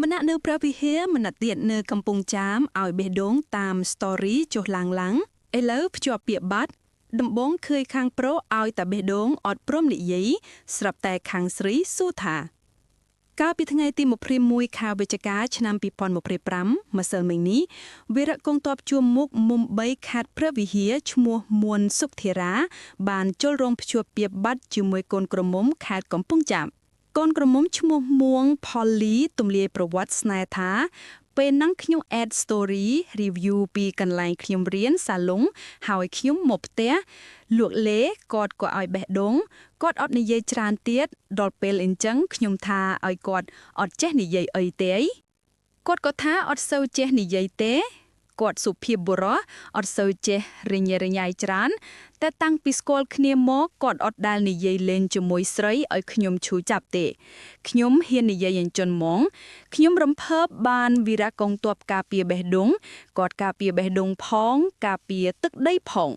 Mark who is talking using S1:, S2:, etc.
S1: ម្នាក់នៅព្រះវិហារម្នាក់ទៀតនៅកំពង់ចាមឲ្យបេះដូងតាម story ចុះឡើងឥឡូវភ្ជាប់ពាក្យបាត់ដំបងឃើញខាងប្រុសឲ្យតែបេះដូងអត់ព្រមនិយាយស្រាប់តែខាងស្រីសួរថាកាលពីថ្ងៃទី21ខែវិច្ឆិកាឆ្នាំ2025ម្សិលមិញនេះវីរៈកងទ័ពជួរមុខមុំ3ខេត្តព្រះវិហារឈ្មោះមួនសុខធិរាបានចូលរងភ្ជាប់ពាក្យបាត់ជាមួយកូនក្រមុំខេត្តកំពង់ចាមកូនក្រមុំឈ្មោះមួងផលលីទំលាយប្រវត្តិស្នេហ៍ថាពេលហ្នឹងខ្ញុំ add story review ពីកន្លែងខ្ញុំរៀនសាឡុងហើយខ្ញុំមកផ្ទះលក់លេគាត់ក៏ឲ្យបេះដូងគាត់អត់និយាយច្រើនទៀតដល់ពេលអញ្ចឹងខ្ញុំថាឲ្យគាត់អត់ចេះនិយាយអីទេគាត់ក៏ថាអត់សូវចេះនិយាយទេគាត់សុភាពបុរសអត់សូវចេះរញ៉េរញ៉ៃច្រើនតែតាំងពីស្គាល់គ្នាមកគាត់អត់ដែលនិយាយលេងជាមួយស្រីឲ្យខ្ញុំឈឺចាប់ទេខ្ញុំហ៊ាននិយាយអញ្ចឹងហ្មងខ្ញុំរំភើបបានវីរៈកងទ័ពការពារបេះដូងគាត់ការពារបេះដូងផងការពារទឹកដីផង